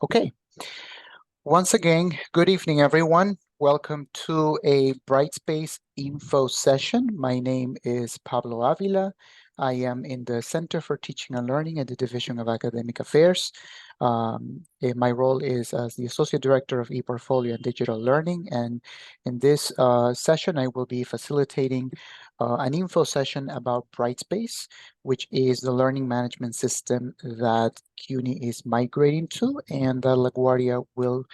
Okay, once again, good evening, everyone. Welcome to a Brightspace info session. My name is Pablo Avila. I am in the Center for Teaching and Learning at the Division of Academic Affairs. My role is as the Associate Director of ePortfolio and Digital Learning. And in this session, I will be facilitating an info session about Brightspace, which is the learning management system that CUNY is migrating to and that LaGuardia will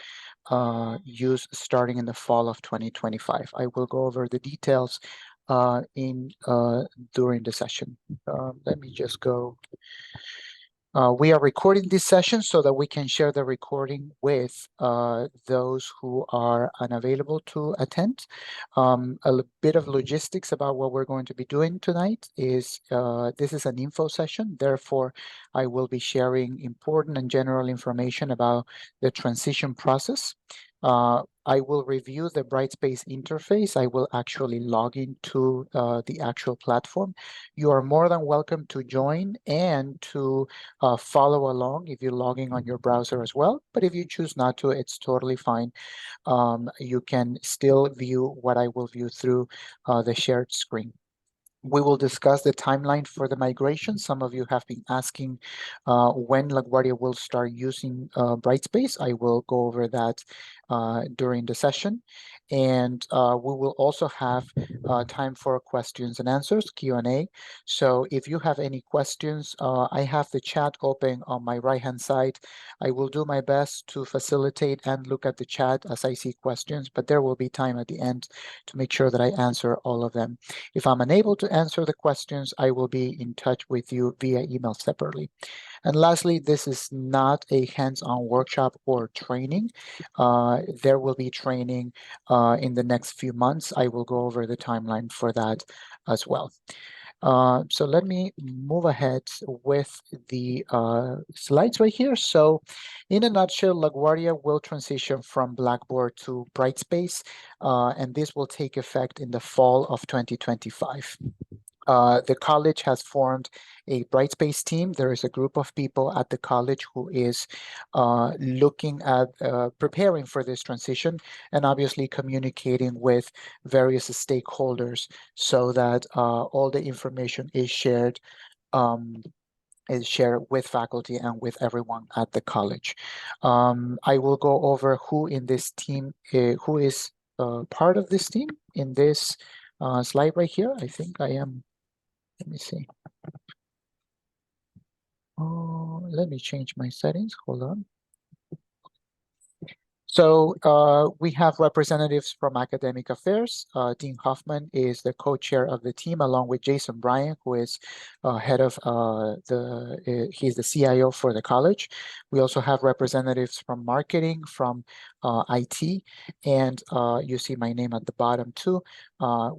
use starting in the fall of 2025. I will go over the details during the session. Let me just go. We are recording this session so that we can share the recording with those who are unavailable to attend. Bit of logistics about what we're going to be doing tonight is this is an info session. Therefore, I will be sharing important and general information about the transition process. I will review the Brightspace interface. I will actually log into the actual platform. You are more than welcome to join and to follow along if you're logging on your browser as well. But if you choose not to, it's totally fine. You can still view what I will view through the shared screen. We will discuss the timeline for the migration. Some of you have been asking when LaGuardia will start using Brightspace. I will go over that during the session. And we will also have time for questions and answers, Q&A. So if you have any questions, I have the chat open on my right-hand side. I will do my best to facilitate and look at the chat as I see questions, but there will be time at the end to make sure that I answer all of them. If I'm unable to answer the questions, I will be in touch with you via email separately. And lastly, this is not a hands-on workshop or training. There will be training in the next few months. I will go over the timeline for that as well. So let me move ahead with the slides right here. So in a nutshell, LaGuardia will transition from Blackboard to Brightspace, and this will take effect in the fall of 2025. The college has formed a Brightspace team. There is a group of people at the college who is looking at preparing for this transition and obviously communicating with various stakeholders so that all the information is shared with faculty and with everyone at the college. I will go over who in this team, who is part of this team in this slide right here. I think I am. Let me see. Oh, let me change my settings. Hold on. So we have representatives from Academic Affairs. Dean Hoffman is the co-chair of the team, along with Jason Bryan, who is head of he's the CIO for the college. We also have representatives from marketing, from IT, and you see my name at the bottom too.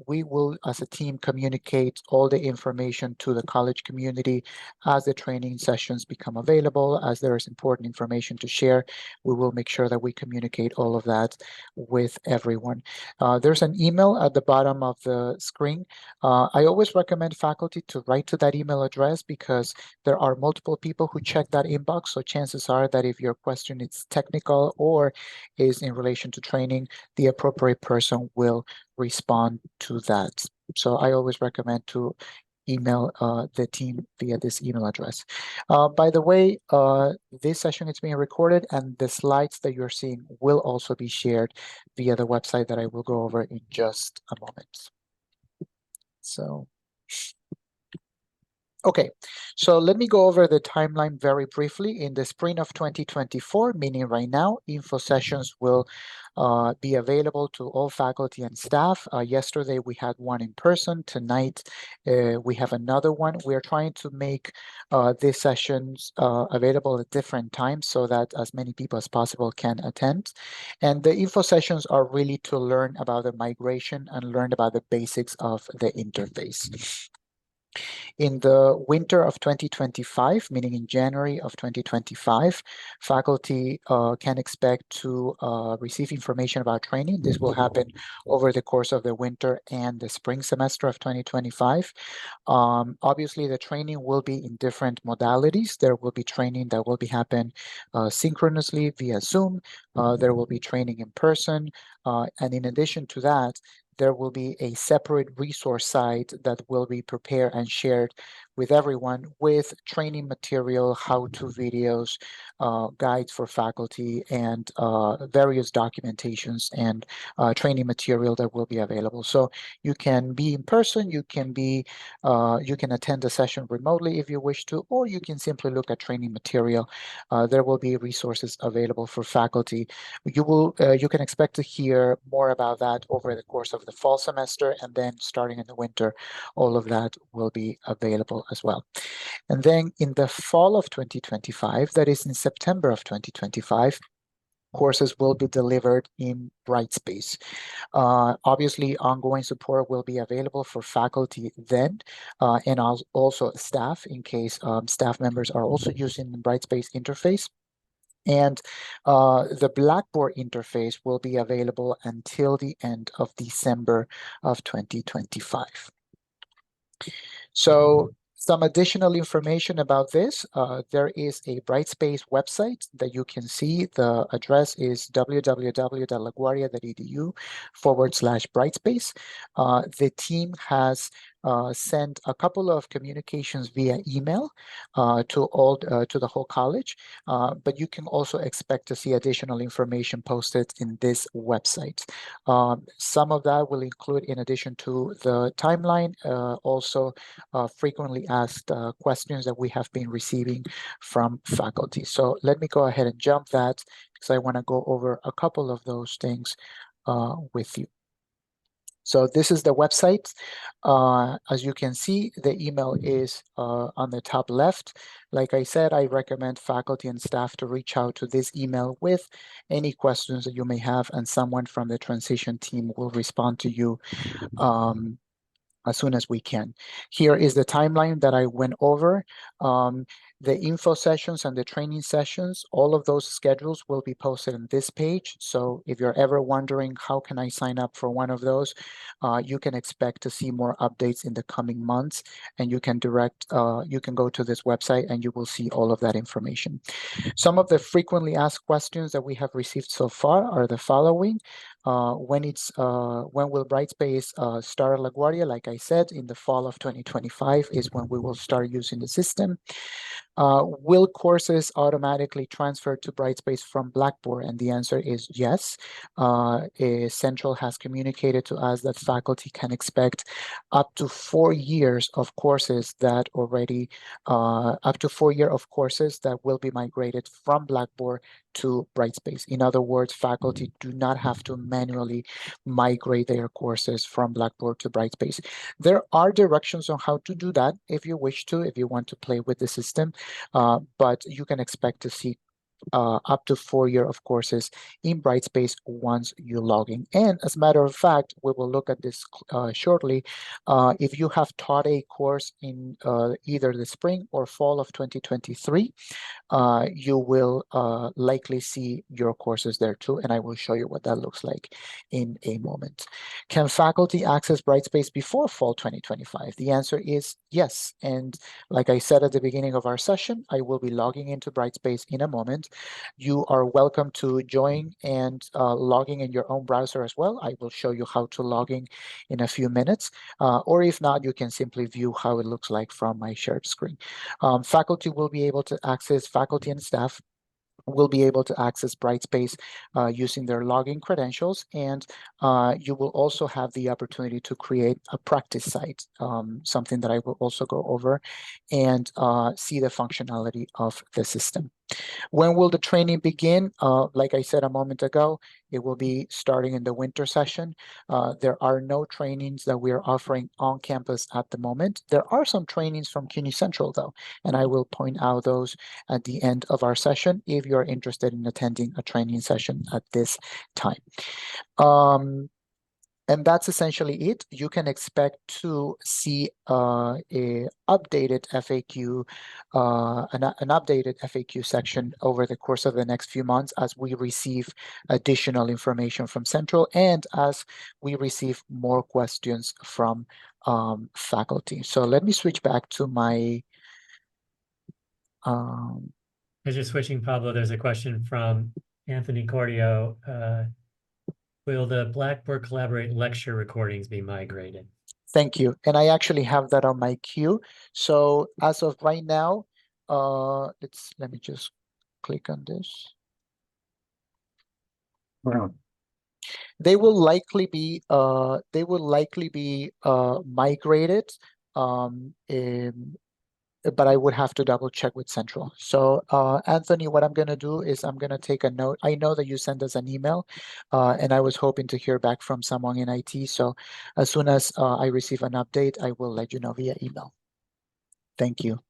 We will, as a team, communicate all the information to the college community as the training sessions become available, as there is important information to share. We will make sure that we communicate all of that with everyone. There's an email at the bottom of the screen. I always recommend faculty to write to that email address because there are multiple people who check that inbox. So chances are that if your question is technical or is in relation to training, the appropriate person will respond to that. So I always recommend to email the team via this email address. By the way, this session is being recorded and the slides that you're seeing will also be shared via the website that I will go over in just a moment. So, okay, so let me go over the timeline very briefly. In the spring of 2024, meaning right now, info sessions will be available to all faculty and staff. Yesterday, we had one in person. Tonight, we have another one. We are trying to make these sessions available at different times so that as many people as possible can attend. And the info sessions are really to learn about the migration and learn about the basics of the interface. In the winter of 2025, meaning in January of 2025, faculty can expect to receive information about training. This will happen over the course of the winter and the spring semester of 2025. Obviously, the training will be in different modalities. There will be training that will be happen synchronously via Zoom. There will be training in person. And in addition to that, there will be a separate resource site that will be prepared and shared with everyone with training material, how-to videos, guides for faculty, and various documentations and training material that will be available. So you can be in person, you can attend the session remotely if you wish to, or you can simply look at training material. There will be resources available for faculty. You can expect to hear more about that over the course of the fall semester, and then starting in the winter, all of that will be available as well. And then in the fall of 2025, that is in September of 2025, courses will be delivered in Brightspace. Obviously, ongoing support will be available for faculty then, and also staff in case staff members are also using the Brightspace interface. And the Blackboard interface will be available until the end of December of 2025. So some additional information about this, there is a Brightspace website that you can see. The address is www.laguardia.edu/Brightspace. The team has sent a couple of communications via email to the whole college, but you can also expect to see additional information posted in this website. Some of that will include, in addition to the timeline, also frequently asked questions that we have been receiving from faculty. So let me go ahead and jump that because I want to go over a couple of those things with you. So this is the website. As you can see, the email is on the top left. Like I said, I recommend faculty and staff to reach out to this email with any questions that you may have, and someone from the transition team will respond to you as soon as we can. Here is the timeline that I went over. The info sessions and the training sessions, all of those schedules will be posted on this page. So if you're ever wondering how can I sign up for one of those, you can expect to see more updates in the coming months, and you can go to this website and you will see all of that information. Some of the frequently asked questions that we have received so far are the following. When will Brightspace start at LaGuardia? Like I said, in the fall of 2025 is when we will start using the system. Will courses automatically transfer to Brightspace from Blackboard? And the answer is yes. Central has communicated to us that faculty can expect up to 4 years of courses that will be migrated from Blackboard to Brightspace. In other words, faculty do not have to manually migrate their courses from Blackboard to Brightspace. There are directions on how to do that if you wish to, if you want to play with the system, but you can expect to see up to 4 years of courses in Brightspace once you log in. And as a matter of fact, we will look at this shortly. If you have taught a course in either the spring or fall of 2023, you will likely see your courses there too, and I will show you what that looks like in a moment. Can faculty access Brightspace before fall 2025? The answer is yes, and like I said at the beginning of our session, I will be logging into Brightspace in a moment. You are welcome to join and logging in your own browser as well. I will show you how to log in a few minutes, or if not, you can simply view how it looks like from my shared screen. Faculty and staff will be able to access Brightspace using their login credentials, and you will also have the opportunity to create a practice site, something that I will also go over, and see the functionality of the system. When will the training begin? Like I said a moment ago, it will be starting in the winter session. There are no trainings that we are offering on campus at the moment. There are some trainings from CUNY Central though, and I will point out those at the end of our session if you're interested in attending a training session at this time. And that's essentially it. You can expect to see a updated FAQ, an updated FAQ section over the course of the next few months as we receive additional information from Central and as we receive more questions from faculty. So let me switch back to my As you're switching, Pablo, there's a question from Anthony Cordio. Will the Blackboard Collaborate lecture recordings be migrated? Thank you. And I actually have that on my queue. So as of right now, let me just click on this. Wow. They will likely be migrated, but I would have to double check with Central. So Anthony, what I'm going to do is I'm going to take a note. I know that you sent us an email, and I was hoping to hear back from someone in IT. So as soon as I receive an update, I will let you know via email. Thank you.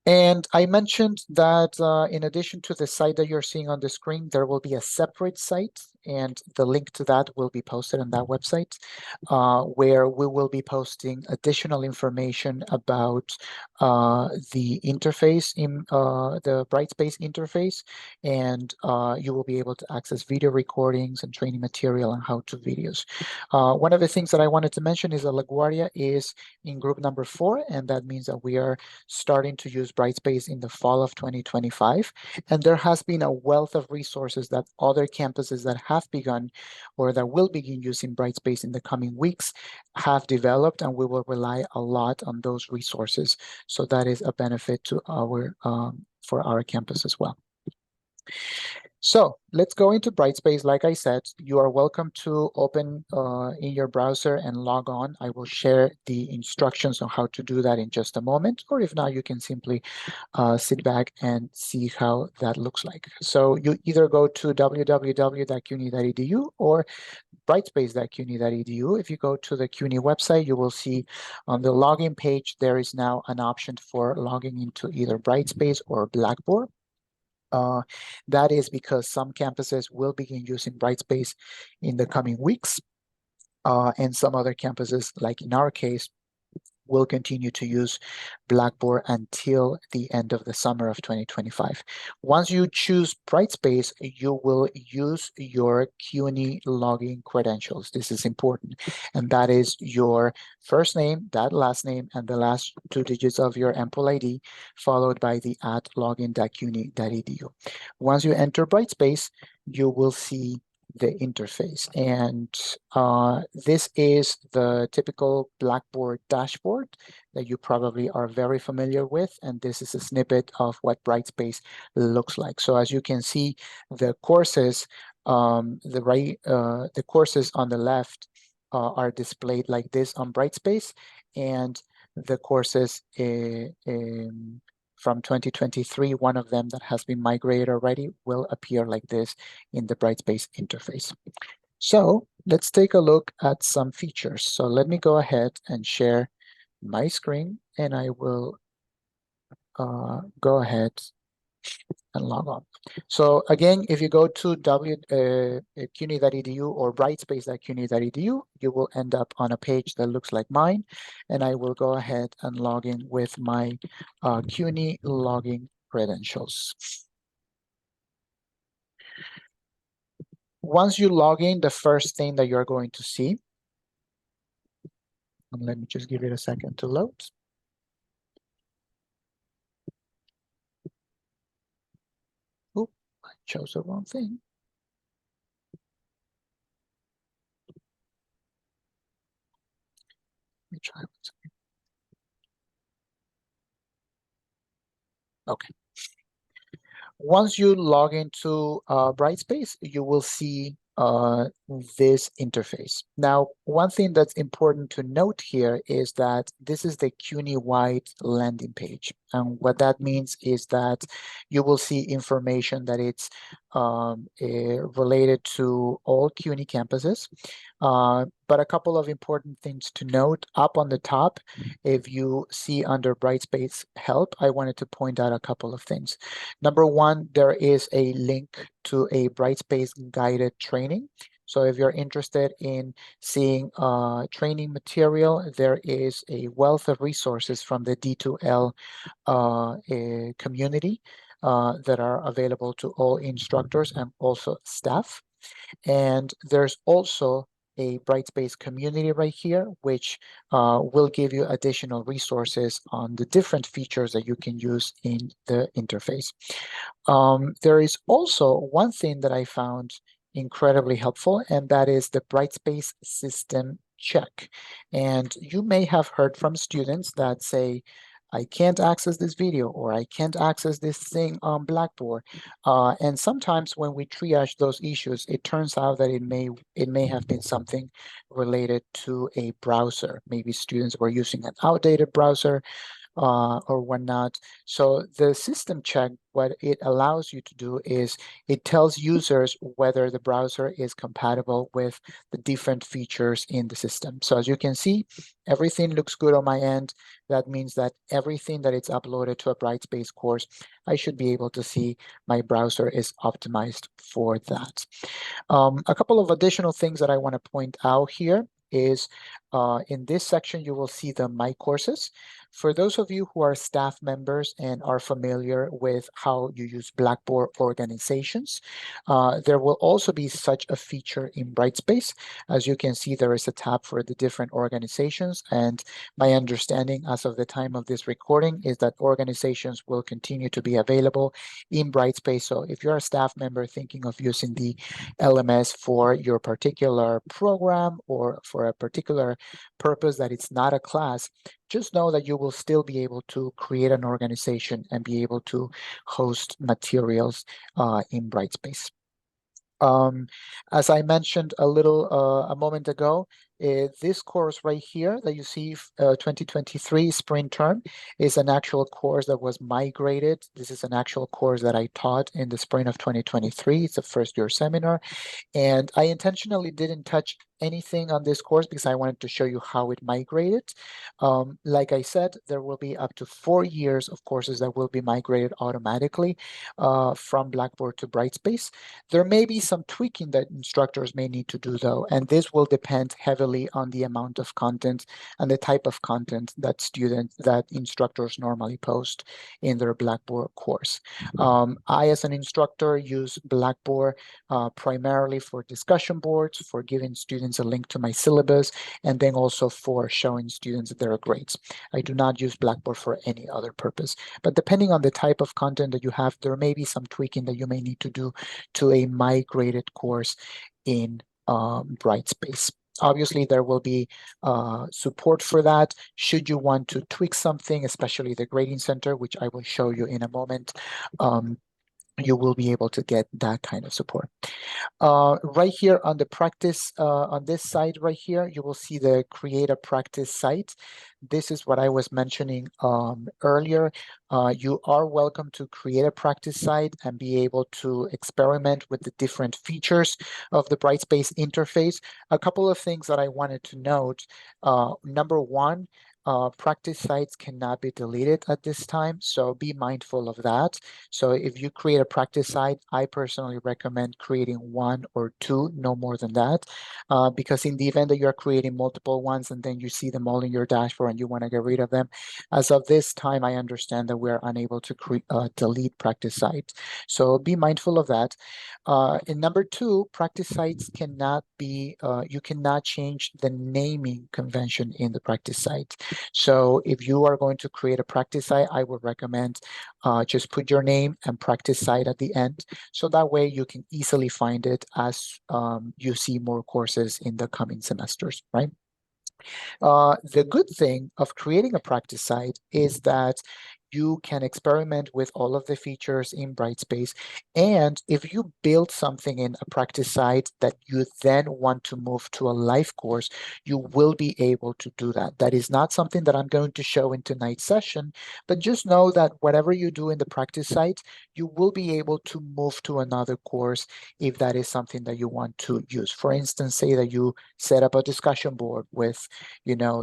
And I mentioned that in addition to the site that you're seeing on the screen, there will be a separate site, and the link to that will be posted on that website, where we will be posting additional information about the interface in the Brightspace interface, and you will be able to access video recordings and training material and how-to videos. One of the things that I wanted to mention is that LaGuardia is in group number 4, and that means that we are starting to use Brightspace in the fall of 2025. And there has been a wealth of resources that other campuses that have begun or that will begin using Brightspace in the coming weeks have developed, and we will rely a lot on those resources. So that is a benefit to for our campus as well. So let's go into Brightspace. Like I said, you are welcome to open in your browser and log on. I will share the instructions on how to do that in just a moment, or if not, you can simply sit back and see how that looks like. So you either go to www.cuny.edu or brightspace.cuny.edu. If you go to the CUNY website, you will see on the login page, there is now an option for logging into either Brightspace or Blackboard. That is because some campuses will begin using Brightspace in the coming weeks, and some other campuses, like in our case, will continue to use Blackboard until the end of the summer of 2025. Once you choose Brightspace, you will use your CUNY login credentials. This is important, and that is your first name, that last name, and the last 2 digits of your Ample ID, followed by the @login.cuny.edu. Once you enter Brightspace, you will see the interface, and this is the typical Blackboard dashboard that you probably are very familiar with, and this is a snippet of what Brightspace looks like. So as you can see, the courses, the courses on the left are displayed like this on Brightspace, and the courses from 2023, one of them that has been migrated already, will appear like this in the Brightspace interface. So let's take a look at some features. So let me go ahead and share my screen, and I will go ahead and log on. So again, if you go to cuny.edu or brightspace.cuny.edu, you will end up on a page that looks like mine, and I will go ahead and log in with my CUNY login credentials. Once you log in, the first thing that you're going to see, and let me just give it a second to load. Oop, I chose the wrong thing. Let me try once again. Okay. Once you log into Brightspace, you will see this interface. Now, one thing that's important to note here is that this is the CUNY-wide landing page. And what that means is that you will see information that it's related to all CUNY campuses. But a couple of important things to note up on the top, if you see under Brightspace help, I wanted to point out a couple of things. Number one, there is a link to a Brightspace guided training. So if you're interested in seeing training material, there is a wealth of resources from the D2L community that are available to all instructors and also staff. And there's also a Brightspace community right here, which will give you additional resources on the different features that you can use in the interface. There is also one thing that I found incredibly helpful, and that is the Brightspace system check. And you may have heard from students that say, I can't access this video, or I can't access this thing on Blackboard. And sometimes when we triage those issues, it turns out that it may have been something related to a browser. Maybe students were using an outdated browser, or whatnot. So the system check, what it allows you to do is it tells users whether the browser is compatible with the different features in the system. So as you can see, everything looks good on my end. That means that everything that it's uploaded to a Brightspace course, I should be able to see my browser is optimized for that. A couple of additional things that I want to point out here is in this section, you will see the My Courses. For those of you who are staff members and are familiar with how you use Blackboard organizations, there will also be such a feature in Brightspace. As you can see, there is a tab for the different organizations. And my understanding as of the time of this recording is that organizations will continue to be available in Brightspace. So if you're a staff member thinking of using the LMS for your particular program or for a particular purpose that it's not a class, just know that you will still be able to create an organization and be able to host materials in Brightspace. As I mentioned a moment ago, this course right here that you see, 2023 spring term, is an actual course that was migrated. This is an actual course that I taught in the spring of 2023. It's a first year seminar. And I intentionally didn't touch anything on this course because I wanted to show you how it migrated. Like I said, there will be up to 4 years of courses that will be migrated automatically from Blackboard to Brightspace. There may be some tweaking that instructors may need to do though, and this will depend heavily on the amount of content and the type of content that instructors normally post in their Blackboard course. I, as an instructor, use Blackboard primarily for discussion boards, for giving students a link to my syllabus, and then also for showing students their grades. I do not use Blackboard for any other purpose. But depending on the type of content that you have, there may be some tweaking that you may need to do to a migrated course in Brightspace. Obviously, there will be support for that. Should you want to tweak something, especially the grading center, which I will show you in a moment, you will be able to get that kind of support. Right here on the practice, on this side right here, you will see the create a practice site. This is what I was mentioning earlier. You are welcome to create a practice site and be able to experiment with the different features of the Brightspace interface. A couple of things that I wanted to note. Number one, practice sites cannot be deleted at this time, so be mindful of that. So if you create a practice site, I personally recommend creating 1 or 2, no more than that, because in the event that you're creating multiple ones and then you see them all in your dashboard and you want to get rid of them, as of this time, I understand that we're unable to delete practice sites. So be mindful of that. And number 2, practice sites cannot be, you cannot change the naming convention in the practice site. So if you are going to create a practice site, I would recommend just put your name and practice site at the end. So that way you can easily find it as you see more courses in the coming semesters, right? The good thing of creating a practice site is that you can experiment with all of the features in Brightspace. And if you build something in a practice site that you then want to move to a live course, you will be able to do that. That is not something that I'm going to show in tonight's session, but just know that whatever you do in the practice site, you will be able to move to another course if that is something that you want to use. For instance, say that you set up a discussion board with,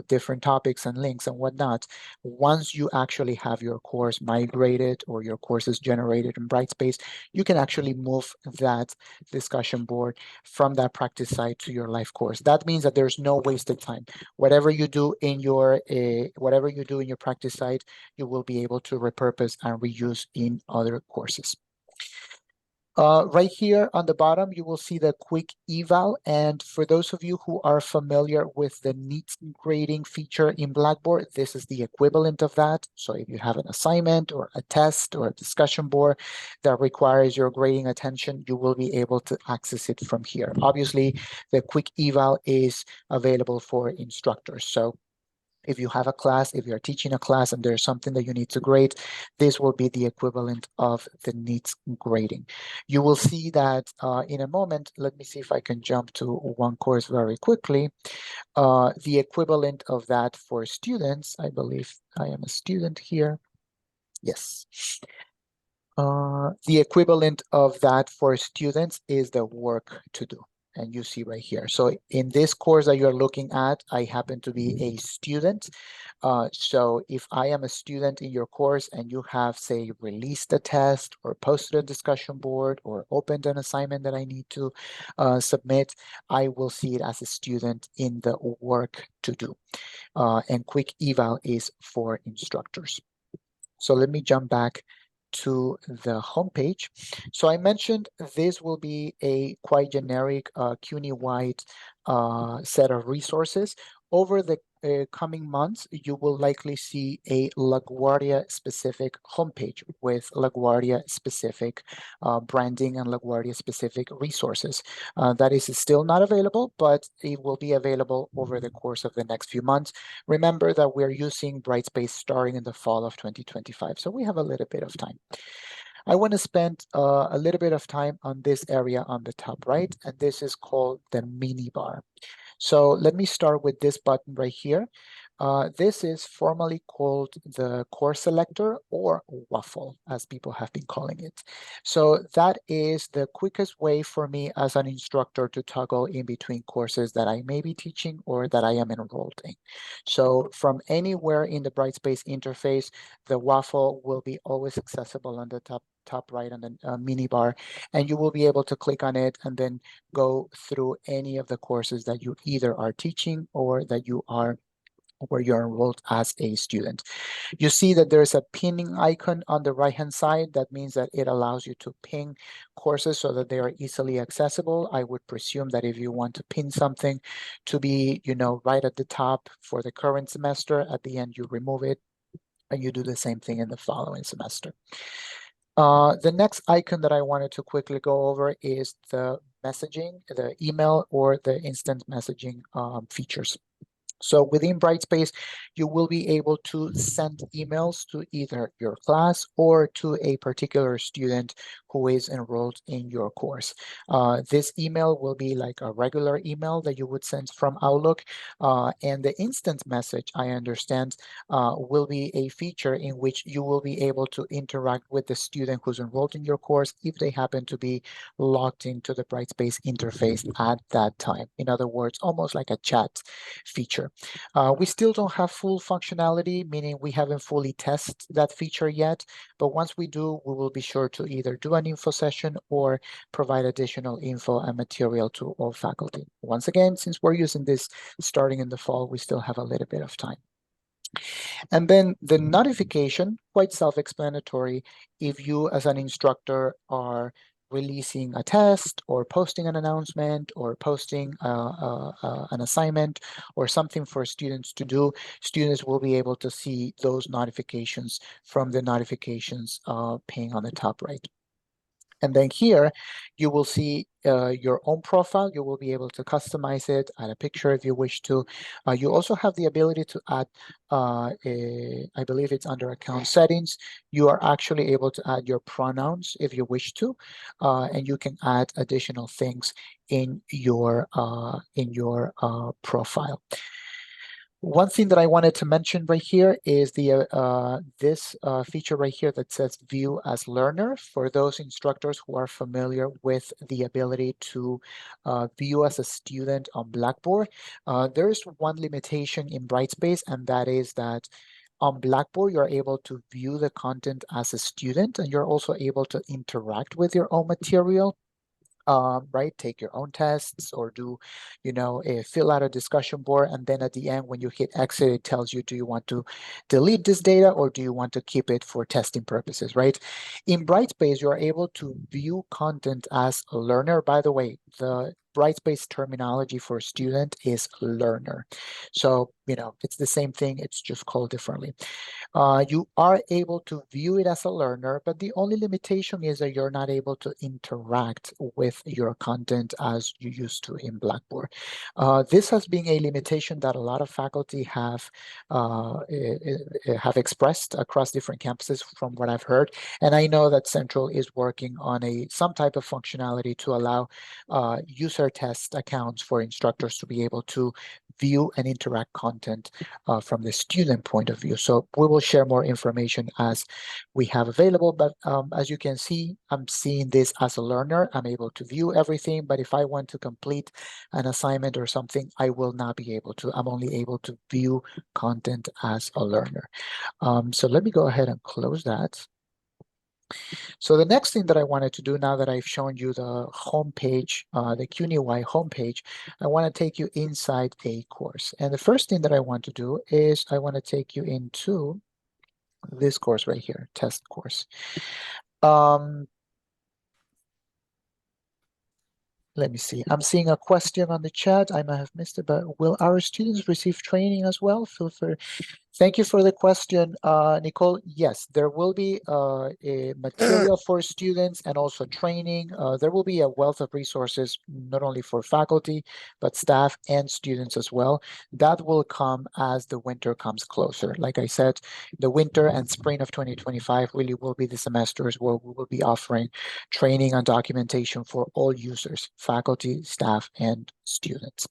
different topics and links and whatnot. Once you actually have your course migrated or your courses generated in Brightspace, you can actually move that discussion board from that practice site to your live course. That means that there's no wasted time. Whatever you do in your practice site, you will be able to repurpose and reuse in other courses. Right here on the bottom, you will see the quick eval. And for those of you who are familiar with the needs grading feature in Blackboard, this is the equivalent of that. So if you have an assignment or a test or a discussion board that requires your grading attention, you will be able to access it from here. Obviously, the quick eval is available for instructors. So if you have a class, if you're teaching a class and there's something that you need to grade, this will be the equivalent of the needs grading. You will see that in a moment. Let me see if I can jump to one course very quickly. The equivalent of that for students, I believe I am a student here. Yes. The equivalent of that for students is the work to do. And you see right here. So in this course that you're looking at, I happen to be a student. So if I am a student in your course and you have, say, released a test or posted a discussion board or opened an assignment that I need to submit, I will see it as a student in the work to do. And quick eval is for instructors. So let me jump back to the homepage. So I mentioned this will be a quite generic CUNY-wide set of resources. Over the coming months, you will likely see a LaGuardia specific homepage with LaGuardia specific branding and LaGuardia specific resources. That is still not available, but it will be available over the course of the next few months. Remember that we're using Brightspace starting in the fall of 2025, so we have a little bit of time. I want to spend a little bit of time on this area on the top right, and this is called the mini bar. So let me start with this button right here. This is formally called the course selector, or waffle, as people have been calling it. So that is the quickest way for me as an instructor to toggle in between courses that I may be teaching or that I am enrolled in. So from anywhere in the Brightspace interface, the waffle will be always accessible on the top right on the mini bar, and you will be able to click on it and then go through any of the courses that you either are teaching or that you are where you're enrolled as a student. You see that there's a pinning icon on the right-hand side. That means that it allows you to pin courses so that they are easily accessible. I would presume that if you want to pin something to be, right at the top for the current semester, at the end you remove it and you do the same thing in the following semester. The next icon that I wanted to quickly go over is the messaging, the email or the instant messaging features. So within Brightspace, you will be able to send emails to either your class or to a particular student who is enrolled in your course. This email will be like a regular email that you would send from Outlook. And the instant message, I understand, will be a feature in which you will be able to interact with the student who's enrolled in your course if they happen to be logged into the Brightspace interface at that time. In other words, almost like a chat feature. We still don't have full functionality, meaning we haven't fully tested that feature yet. But once we do, we will be sure to either do an info session or provide additional info and material to all faculty. Once again, since we're using this starting in the fall, we still have a little bit of time. And then the notification, quite self-explanatory. If you as an instructor are releasing a test or posting an announcement or posting an assignment or something for students to do, students will be able to see those notifications from the notifications pane on the top right. And then here, you will see your own profile. You will be able to customize it, add a picture if you wish to. You also have the ability to add, I believe it's under account settings. You are actually able to add your pronouns if you wish to, and you can add additional things in your profile. One thing that I wanted to mention right here is this feature right here that says view as learner. For those instructors who are familiar with the ability to view as a student on Blackboard, there is one limitation in Brightspace, and that is that on Blackboard, you're able to view the content as a student, and you're also able to interact with your own material. Right, take your own tests or do, fill out a discussion board, and then at the end, when you hit exit, it tells you, do you want to delete this data or do you want to keep it for testing purposes, right? In Brightspace, you're able to view content as a learner. By the way, the Brightspace terminology for student is learner. So, it's the same thing, it's just called differently. You are able to view it as a learner, but the only limitation is that you're not able to interact with your content as you used to in Blackboard. This has been a limitation that a lot of faculty have expressed across different campuses from what I've heard. And I know that Central is working on some type of functionality to allow user test accounts for instructors to be able to view and interact content from the student point of view. So we will share more information as we have available, but as you can see, I'm seeing this as a learner. I'm able to view everything, but if I want to complete an assignment or something, I will not be able to. I'm only able to view content as a learner. So let me go ahead and close that. So the next thing that I wanted to do, now that I've shown you the homepage, the CUNY homepage, I want to take you inside a course. And the first thing that I want to do is I want to take you into this course right here, test course. Let me see. I'm seeing a question on the chat. I might have missed it, but will our students receive training as well? Feel free. Thank you for the question, Nicole. Yes, there will be a material for students and also training. There will be a wealth of resources, not only for faculty, but staff and students as well. That will come as the winter comes closer. Like I said, the winter and spring of 2025 really will be the semesters where we will be offering training and documentation for all users, faculty, staff, and students.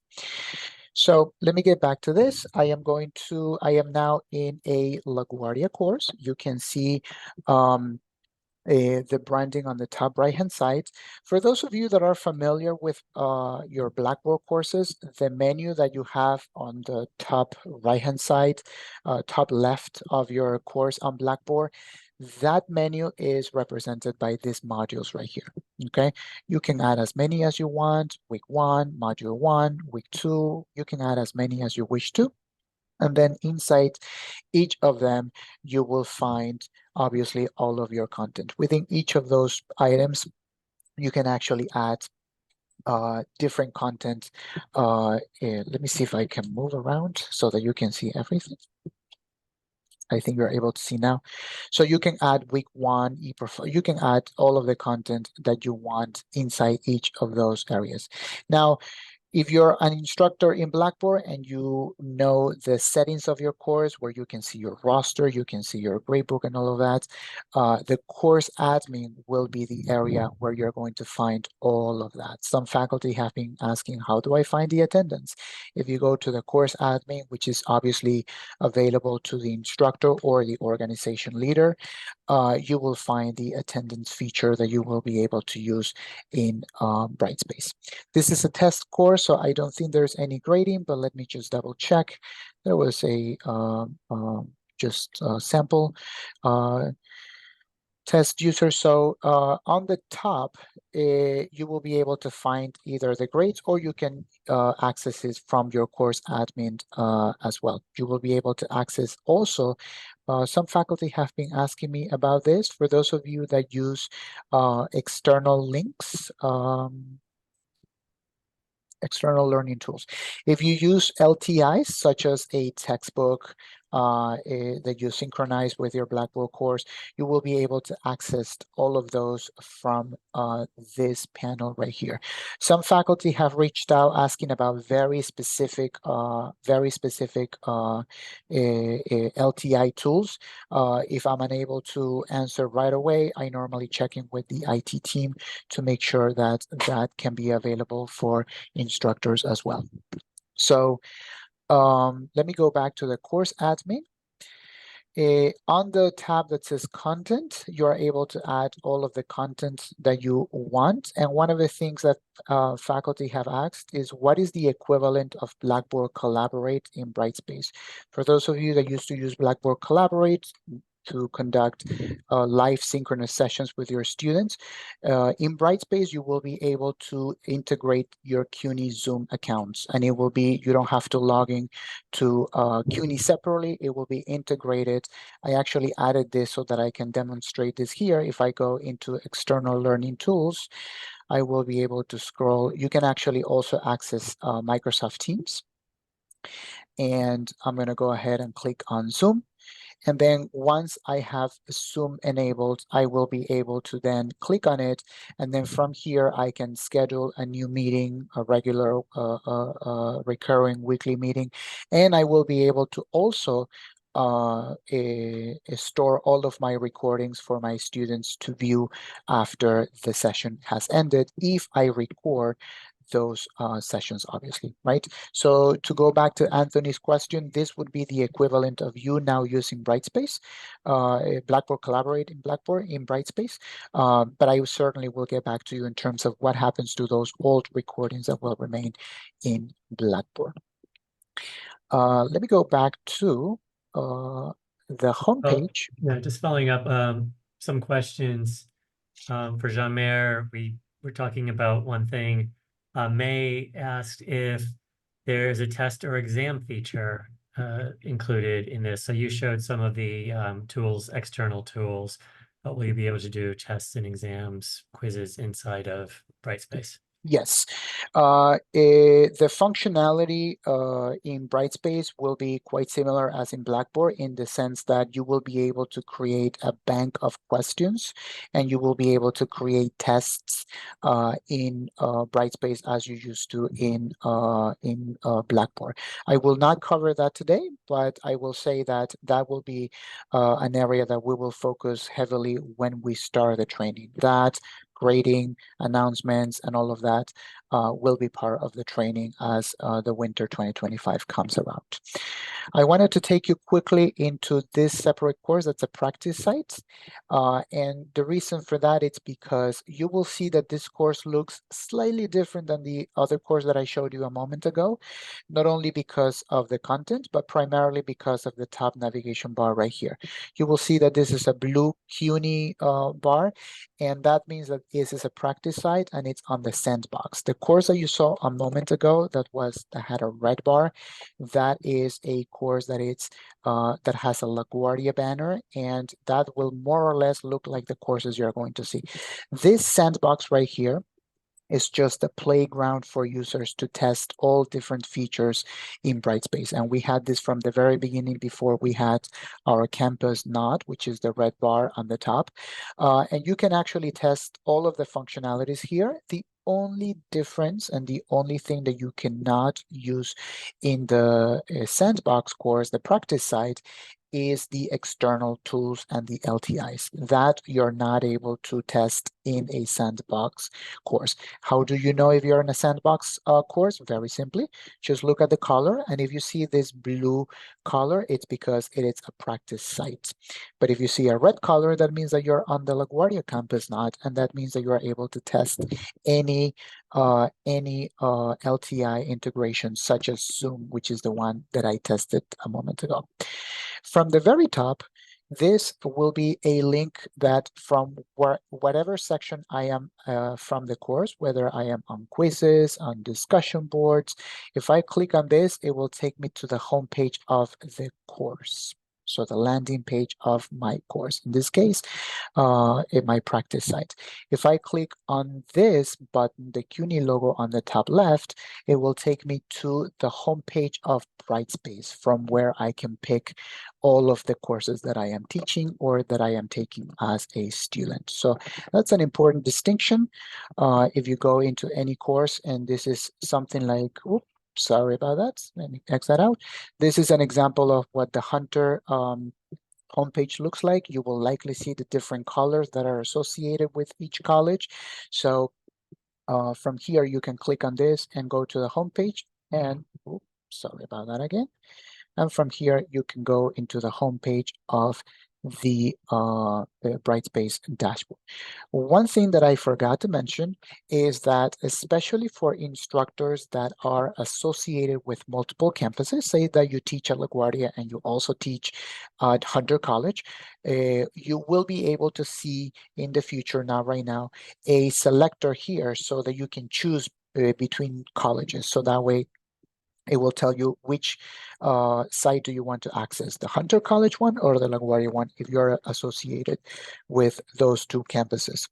So let me get back to this. I am now in a LaGuardia course. You can see the branding on the top right-hand side. For those of you that are familiar with your Blackboard courses, the menu that you have on the top right-hand side, top left of your course on Blackboard, that menu is represented by these modules right here, okay? You can add as many as you want, week 1, module 1, week 2, you can add as many as you wish to. And then inside each of them, you will find, obviously, all of your content. Within each of those items, you can actually add different content. Let me see if I can move around so that you can see everything. I think you're able to see now. So you can add week 1, you can add all of the content that you want inside each of those areas. Now, if you're an instructor in Blackboard and you know the settings of your course where you can see your roster, you can see your gradebook and all of that, the course admin will be the area where you're going to find all of that. Some faculty have been asking, how do I find the attendance? If you go to the course admin, which is obviously available to the instructor or the organization leader, you will find the attendance feature that you will be able to use in Brightspace. This is a test course, so I don't think there's any grading, but let me just double check. There was a just sample test user. So on the top, you will be able to find either the grades or you can access it from your course admin as well. You will be able to access also, some faculty have been asking me about this. For those of you that use external links, external learning tools. If you use LTIs, such as a textbook that you synchronize with your Blackboard course, you will be able to access all of those from this panel right here. Some faculty have reached out asking about very specific LTI tools. If I'm unable to answer right away, I normally check in with the IT team to make sure that that can be available for instructors as well. So let me go back to the course admin. On the tab that says content, you are able to add all of the content that you want. And one of the things that faculty have asked is, what is the equivalent of Blackboard Collaborate in Brightspace? For those of you that used to use Blackboard Collaborate to conduct live synchronous sessions with your students, in Brightspace, you will be able to integrate your CUNY Zoom accounts, and it will be, you don't have to log in to CUNY separately. It will be integrated. I actually added this so that I can demonstrate this here. If I go into external learning tools, I will be able to scroll. You can actually also access Microsoft Teams. And I'm going to go ahead and click on Zoom. And then once I have Zoom enabled, I will be able to then click on it. And then from here, I can schedule a new meeting, a regular, recurring weekly meeting. And I will be able to also store all of my recordings for my students to view after the session has ended, if I record those sessions, obviously, right? So to go back to Anthony's question, this would be the equivalent of you now using Brightspace, Blackboard Collaborate in Blackboard in Brightspace. But I certainly will get back to you in terms of what happens to those old recordings that will remain in Blackboard. Let me go back to the home page. Yeah, just following up some questions for Jean-Maire. We were talking about one thing. May asked if there's a test or exam feature included in this. So you showed some of the tools, external tools, but will you be able to do tests and exams, quizzes inside of Brightspace? Yes, the functionality in Brightspace will be quite similar as in Blackboard, in the sense that you will be able to create a bank of questions, and you will be able to create tests in Brightspace as you used to in Blackboard. I will not cover that today, but I will say that that will be an area that we will focus heavily when we start the training. That grading, announcements, and all of that will be part of the training as the winter 2025 comes around. I wanted to take you quickly into this separate course that's a practice site. And the reason for that, it's because you will see that this course looks slightly different than the other course that I showed you a moment ago, not only because of the content, but primarily because of the top navigation bar right here. You will see that this is a blue CUNY bar, and that means that this is a practice site and it's on the sandbox. The course that you saw a moment ago that had a red bar, that is a course that that has a LaGuardia banner, and that will more or less look like the courses you're going to see. This sandbox right here is just a playground for users to test all different features in Brightspace. And we had this from the very beginning, before we had our campus node, which is the red bar on the top. And you can actually test all of the functionalities here. The only difference and the only thing that you cannot use in the sandbox course, the practice site, is the external tools and the LTIs that you're not able to test in a sandbox course. How do you know if you're in a sandbox course? Very simply, just look at the color, and if you see this blue color, it's because it is a practice site. But if you see a red color, that means that you're on the LaGuardia campus node, and that means that you are able to test any LTI integration, such as Zoom, which is the one that I tested a moment ago. From the very top, this will be a link that from whatever section I am from the course, whether I am on quizzes, on discussion boards, if I click on this, it will take me to the homepage of the course. So the landing page of my course, in this case, in my practice site. If I click on this button, the CUNY logo on the top left, it will take me to the homepage of Brightspace, from where I can pick all of the courses that I am teaching or that I am taking as a student. So that's an important distinction. If you go into any course and this is something like, oops, sorry about that, let me X that out. This is an example of what the Hunter homepage looks like. You will likely see the different colors that are associated with each college. So from here, you can click on this and go to the homepage. And oops, sorry about that again. And from here, you can go into the homepage of the Brightspace dashboard. One thing that I forgot to mention is that, especially for instructors that are associated with multiple campuses, say that you teach at LaGuardia and you also teach at Hunter College, you will be able to see in the future, not right now, a selector here so that you can choose between colleges. So that way, it will tell you which site do you want to access, the Hunter College one or the LaGuardia one, if you're associated with those two campuses.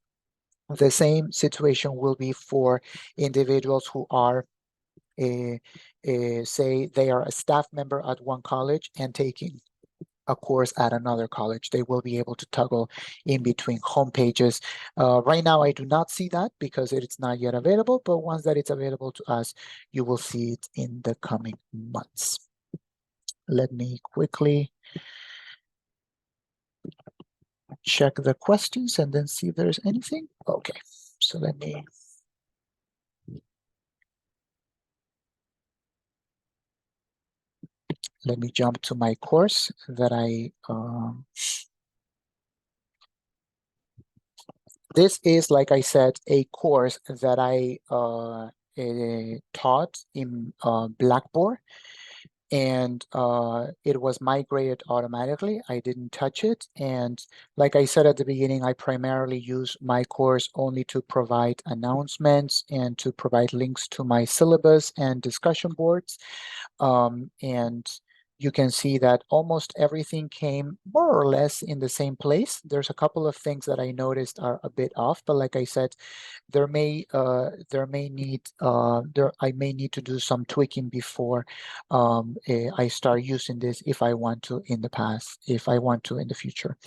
The same situation will be for individuals who are, say they are a staff member at one college and taking a course at another college. They will be able to toggle in between home pages. Right now, I do not see that because it's not yet available, but once that it's available to us, you will see it in the coming months. Let me quickly check the questions and then see if there's anything. Okay, so let me jump to my course that this is, like I said, a course that I taught in Blackboard, and it was migrated automatically. I didn't touch it. And like I said at the beginning, I primarily use my course only to provide announcements and to provide links to my syllabus and discussion boards. And you can see that almost everything came more or less in the same place. There's a couple of things that I noticed are a bit off, but like I said, I may need to do some tweaking before I start using this if I want to in the future.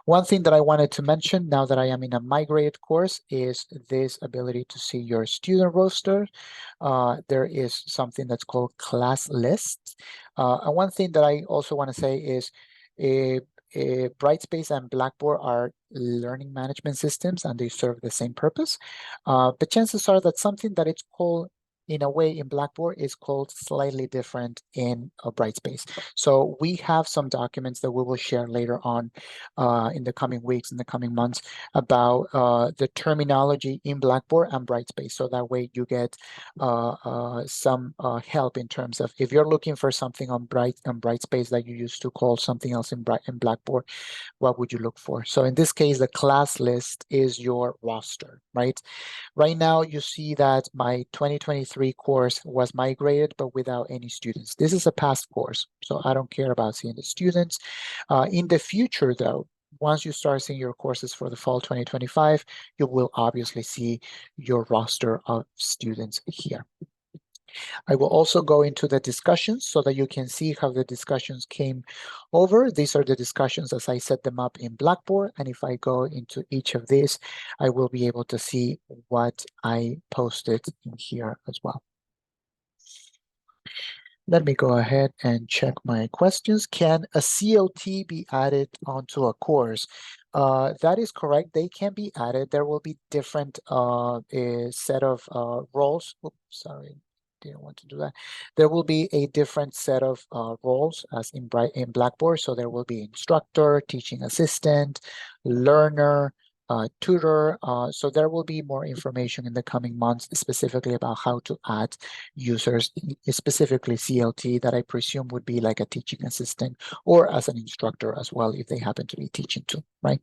One thing that I wanted to mention now that I am in a migrated course is this ability to see your student roster. There is something that's called class lists. And one thing that I also want to say is Brightspace and Blackboard are learning management systems and they serve the same purpose. But chances are that something that it's called in a way in Blackboard is called slightly different in Brightspace. So we have some documents that we will share later on in the coming weeks, in the coming months, about the terminology in Blackboard and Brightspace. So that way you get some help in terms of if you're looking for something on Brightspace that you used to call something else in Blackboard, what would you look for? So in this case, the class list is your roster, right? Right now, you see that my 2023 course was migrated, but without any students. This is a past course, so I don't care about seeing the students. In the future, though, once you start seeing your courses for the fall 2025, you will obviously see your roster of students here. I will also go into the discussions so that you can see how the discussions came over. These are the discussions as I set them up in Blackboard. And if I go into each of these, I will be able to see what I posted in here as well. Let me go ahead and check my questions. Can a CLT be added onto a course? That is correct. They can be added. There will be different set of roles. Oops, sorry, didn't want to do that. There will be a different set of roles as in Blackboard. So there will be instructor, teaching assistant, learner, tutor. So there will be more information in the coming months, specifically about how to add users, specifically CLT, that I presume would be like a teaching assistant or as an instructor as well, if they happen to be teaching too, right?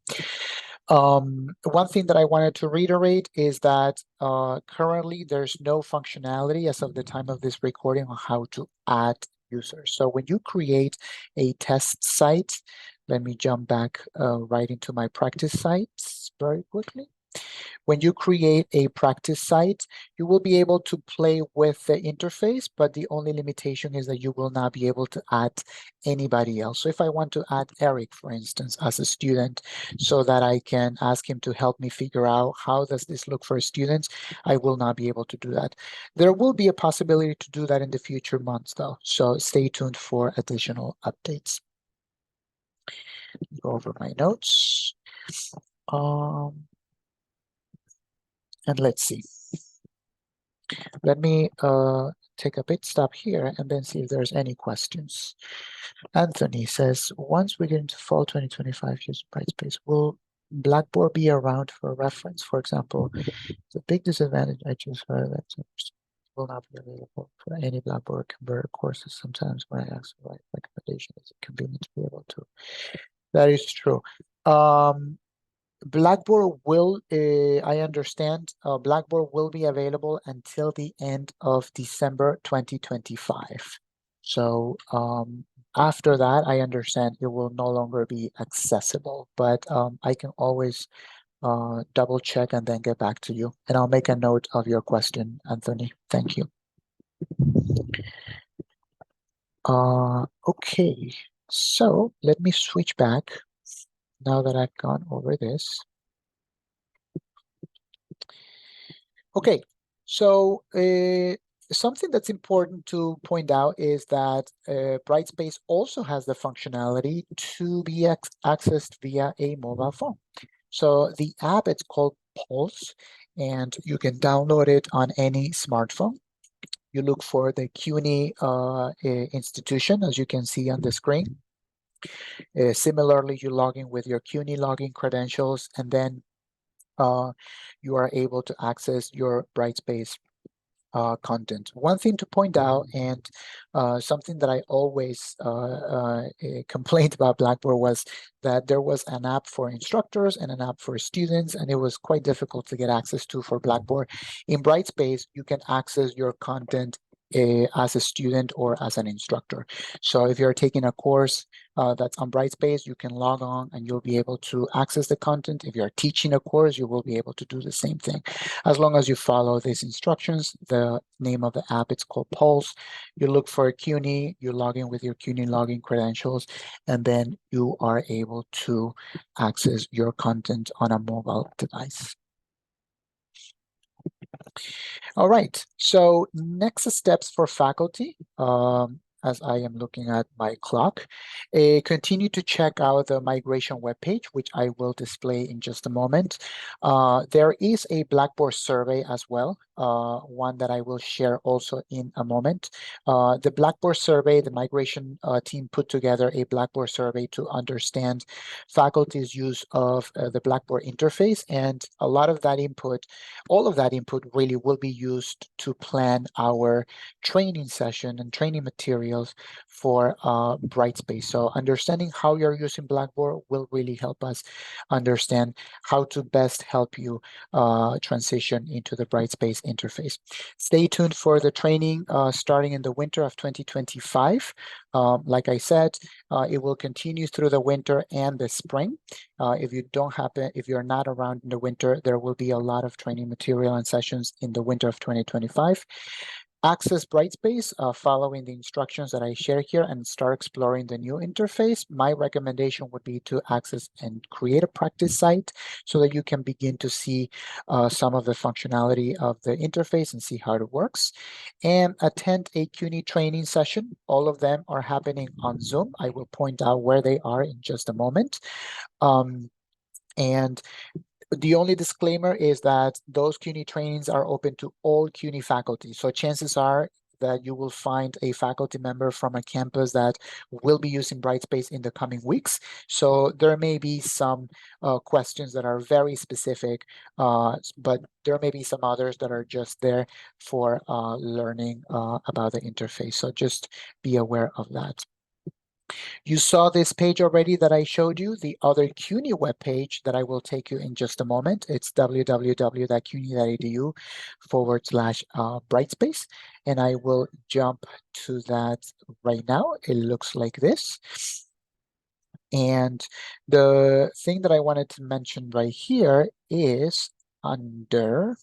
One thing that I wanted to reiterate is that currently there's no functionality as of the time of this recording on how to add users. So when you create a test site, let me jump back right into my practice sites very quickly. When you create a practice site, you will be able to play with the interface, but the only limitation is that you will not be able to add anybody else. So if I want to add Eric, for instance, as a student, so that I can ask him to help me figure out how does this look for students, I will not be able to do that. There will be a possibility to do that in the future months, though. So stay tuned for additional updates. Go over my notes. And let's see. Let me take a pit stop here and then see if there's any questions. Anthony says, once we get into fall 2025, use Brightspace, will Blackboard be around for reference? For example, the big disadvantage I choose for that will not be available for any Blackboard converter courses. Sometimes when I ask for right recommendation, it's convenient to be able to. That is true. Blackboard will, I understand, Blackboard will be available until the end of December 2025. So after that, I understand it will no longer be accessible, but I can always double check and then get back to you. And I'll make a note of your question, Anthony. Thank you. Okay, so let me switch back now that I've gone over this. Okay, so something that's important to point out is that Brightspace also has the functionality to be accessed via a mobile phone. So the app, it's called Pulse, and you can download it on any smartphone. You look for the CUNY institution, as you can see on the screen. Similarly, you log in with your CUNY login credentials, and then you are able to access your Brightspace content. One thing to point out, and something that I always complained about Blackboard, was that there was an app for instructors and an app for students, and it was quite difficult to get access to for Blackboard. In Brightspace, you can access your content as a student or as an instructor. So if you're taking a course that's on Brightspace, you can log on and you'll be able to access the content. If you're teaching a course, you will be able to do the same thing. As long as you follow these instructions, the name of the app, it's called Pulse. You look for CUNY, you log in with your CUNY login credentials, and then you are able to access your content on a mobile device. All right, so next steps for faculty, as I am looking at my clock, continue to check out the migration webpage, which I will display in just a moment. There is a Blackboard survey as well, one that I will share also in a moment. The Blackboard survey, the migration team put together a Blackboard survey to understand faculty's use of the Blackboard interface, and a lot of that input, all of that input really will be used to plan our training session and training materials for Brightspace. So understanding how you're using Blackboard will really help us understand how to best help you transition into the Brightspace interface. Stay tuned for the training starting in the winter of 2025. Like I said, it will continue through the winter and the spring. If you're not around in the winter, there will be a lot of training material and sessions in the winter of 2025. Access Brightspace following the instructions that I share here and start exploring the new interface. My recommendation would be to access and create a practice site so that you can begin to see some of the functionality of the interface and see how it works. And attend a CUNY training session. All of them are happening on Zoom. I will point out where they are in just a moment. And the only disclaimer is that those CUNY trainings are open to all CUNY faculty. So chances are that you will find a faculty member from a campus that will be using Brightspace in the coming weeks. So there may be some questions that are very specific, but there may be some others that are just there for learning about the interface. So just be aware of that. You saw this page already that I showed you, the other CUNY webpage that I will take you in just a moment. It's www.cuny.edu/Brightspace. And I will jump to that right now. It looks like this. And the thing that I wanted to mention right here is under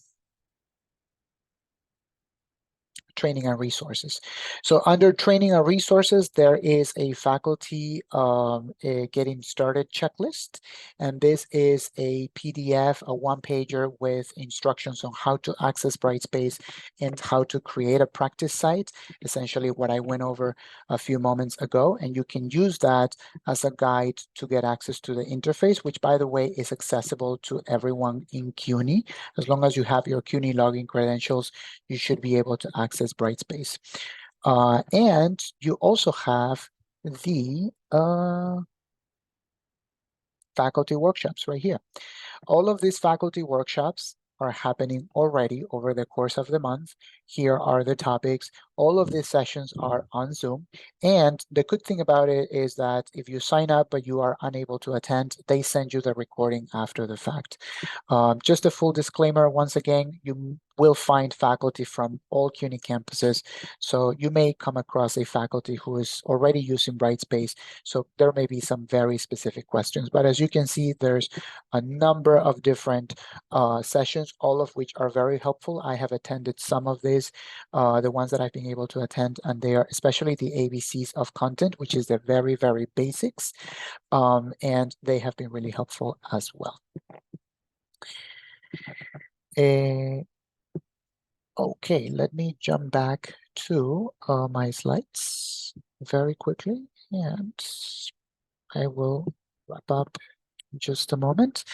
training and resources. So under training and resources, there is a faculty getting started checklist. And this is a PDF, a one-pager with instructions on how to access Brightspace and how to create a practice site, essentially what I went over a few moments ago. And you can use that as a guide to get access to the interface, which by the way, is accessible to everyone in CUNY. As long as you have your CUNY login credentials, you should be able to access Brightspace. And you also have the faculty workshops right here. All of these faculty workshops are happening already over the course of the month. Here are the topics. All of these sessions are on Zoom. And the good thing about it is that if you sign up but you are unable to attend, they send you the recording after the fact. Just a full disclaimer, once again, you will find faculty from all CUNY campuses. So you may come across a faculty who is already using Brightspace. So there may be some very specific questions. But as you can see, there's a number of different sessions, all of which are very helpful. I have attended some of these, the ones that I've been able to attend, and they are especially the ABCs of content, which is the very, very basics. And they have been really helpful as well. Okay, let me jump back to my slides very quickly, and I will wrap up in just a moment.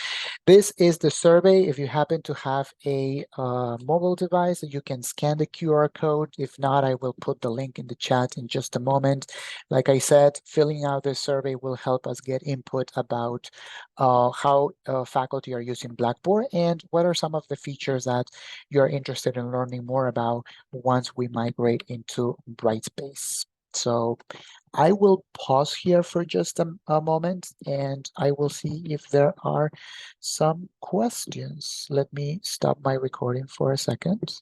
This is the survey. If you happen to have a mobile device, you can scan the QR code. If not, I will put the link in the chat in just a moment. Like I said, filling out this survey will help us get input about how faculty are using Blackboard and what are some of the features that you're interested in learning more about once we migrate into Brightspace. So I will pause here for just a moment and I will see if there are some questions. Let me stop my recording for a second.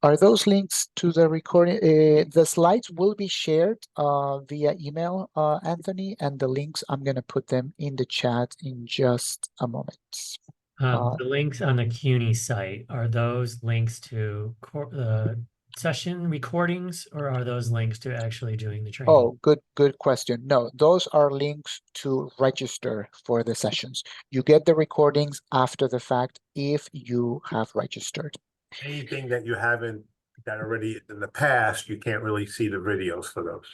Are those links to the recording? The slides will be shared via email, Anthony, and the links, I'm going to put them in the chat in just a moment. The links on the CUNY site, are those links to session recordings, or are those links to actually doing the training? Oh, good question. No, those are links to register for the sessions. You get the recordings after the fact if you have registered. Anything that you haven't that already in the past, you can't really see the videos for those.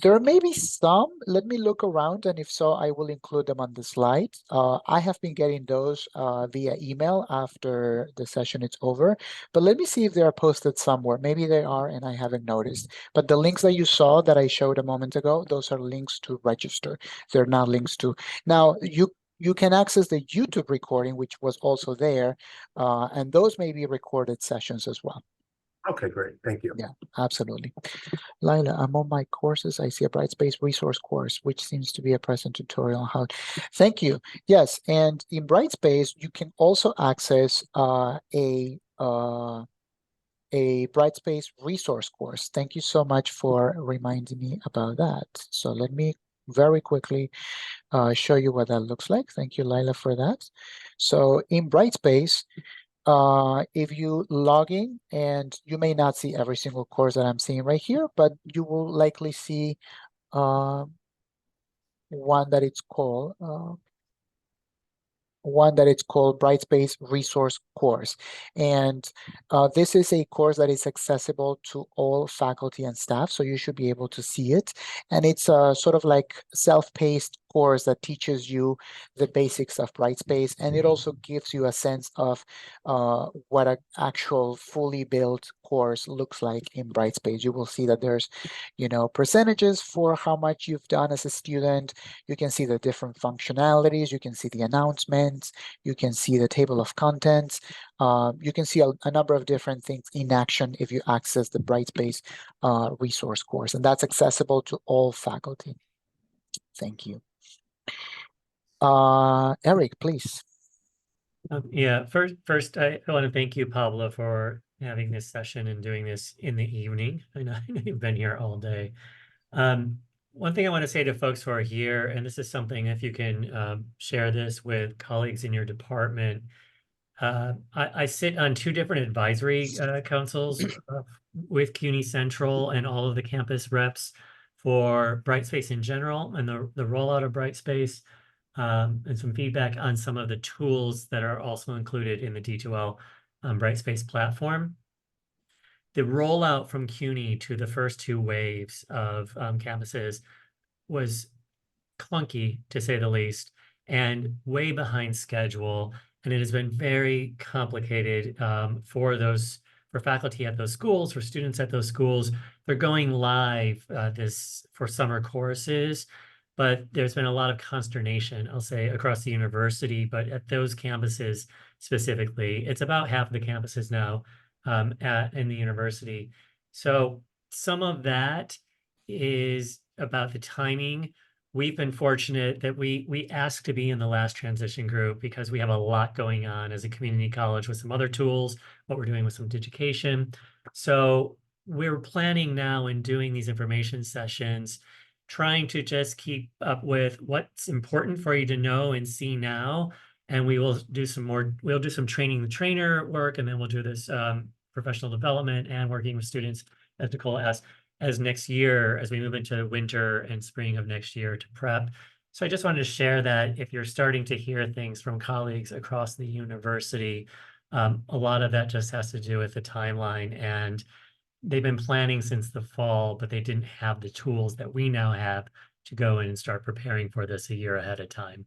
There may be some. Let me look around, and if so, I will include them on the slide. I have been getting those via email after the session is over, but let me see if they are posted somewhere. Maybe they are, and I haven't noticed. But the links that you saw that I showed a moment ago, those are links to register. They're not links to. Now, you can access the YouTube recording, which was also there, and those may be recorded sessions as well. Okay, great. Thank you. Yeah, absolutely. Lila, among my courses, I see a Brightspace resource course, which seems to be a present tutorial on how. Thank you. Yes, and in Brightspace, you can also access a Brightspace resource course. Thank you so much for reminding me about that. So let me very quickly show you what that looks like. Thank you, Lila, for that. So in Brightspace, if you log in, and you may not see every single course that I'm seeing right here, but you will likely see one that it's called Brightspace Resource Course. And this is a course that is accessible to all faculty and staff, so you should be able to see it. And it's a sort of like self-paced course that teaches you the basics of Brightspace, and it also gives you a sense of what an actual fully built course looks like in Brightspace. You will see that there's, percentages for how much you've done as a student. You can see the different functionalities. You can see the announcements. You can see the table of contents. You can see a number of different things in action if you access the Brightspace resource course, and that's accessible to all faculty. Thank you. Eric, please. Yeah, first, I want to thank you, Pablo, for having this session and doing this in the evening. I know you've been here all day. One thing I want to say to folks who are here, and this is something, if you can share this with colleagues in your department, I sit on 2 different advisory councils with CUNY Central and all of the campus reps for Brightspace in general and the rollout of Brightspace, and some feedback on some of the tools that are also included in the D2L Brightspace platform. The rollout from CUNY to the first 2 waves of campuses was clunky, to say the least, and way behind schedule. And it has been very complicated for faculty at those schools, for students at those schools. They're going live for summer courses, but there's been a lot of consternation, I'll say, across the university, but at those campuses specifically. It's about half of the campuses now in the university. So some of that is about the timing. We've been fortunate that we asked to be in the last transition group because we have a lot going on as a community college with some other tools, what we're doing with some education. So we're planning now and doing these information sessions, trying to just keep up with what's important for you to know and see now. And we'll do some training the trainer work, and then we'll do this professional development and working with students, as Nicole asked, as next year, as we move into winter and spring of next year to prep. So I just wanted to share that if you're starting to hear things from colleagues across the university, a lot of that just has to do with the timeline, and they've been planning since the fall, but they didn't have the tools that we now have to go in and start preparing for this a year ahead of time.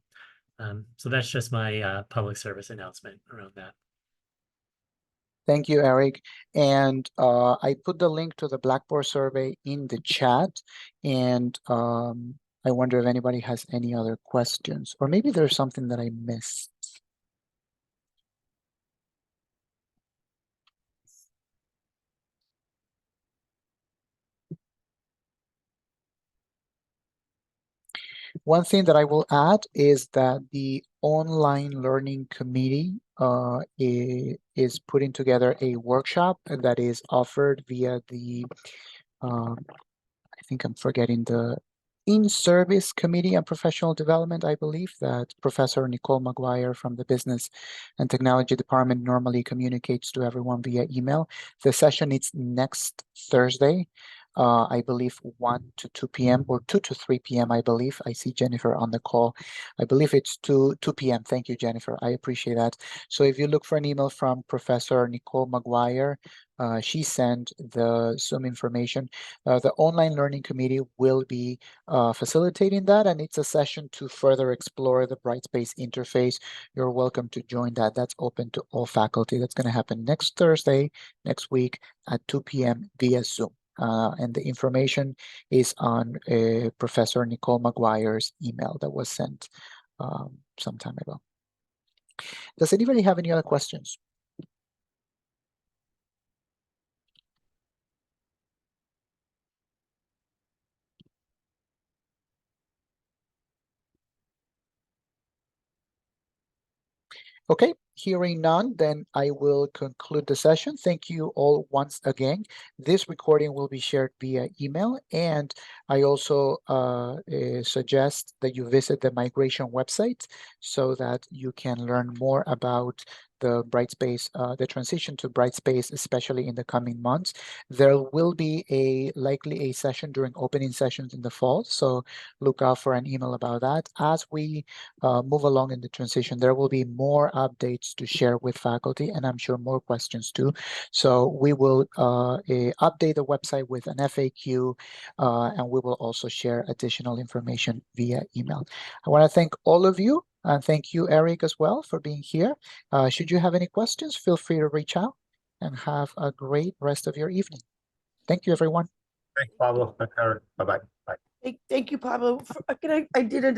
So that's just my public service announcement around that. Thank you, Eric. And I put the link to the Blackboard survey in the chat. And I wonder if anybody has any other questions, or maybe there's something that I missed. One thing that I will add is that the online learning committee is putting together a workshop that is offered via the, I think I'm forgetting the in-service committee on professional development. I believe that Professor Nicole McGuire from the Business and Technology Department normally communicates to everyone via email. The session is next Thursday. I believe 1 to 2 p.m. or 2 to 3 p.m. I believe. I see Jennifer on the call. I believe it's 2 p.m. Thank you, Jennifer. I appreciate that. So if you look for an email from Professor Nicole McGuire, she sent the Zoom information. The online learning committee will be facilitating that, and it's a session to further explore the Brightspace interface. You're welcome to join that. That's open to all faculty. That's going to happen next Thursday, next week at 2 p.m. via Zoom. And the information is on Professor Nicole McGuire's email that was sent some time ago. Does anybody have any other questions? Okay, hearing none, then I will conclude the session. Thank you all once again. This recording will be shared via email, and I also suggest that you visit the migration website so that you can learn more about the Brightspace, the transition to Brightspace, especially in the coming months. There will be likely a session during opening sessions in the fall, so look out for an email about that. As we move along in the transition, there will be more updates to share with faculty, and I'm sure more questions too. So we will update the website with an FAQ, and we will also share additional information via email. I want to thank all of you, and thank you, Eric, as well, for being here. Should you have any questions, feel free to reach out, and have a great rest of your evening. Thank you, everyone. Thanks, Pablo. Thanks, Eric. Bye-bye. Bye. Thank you, Pablo. I did a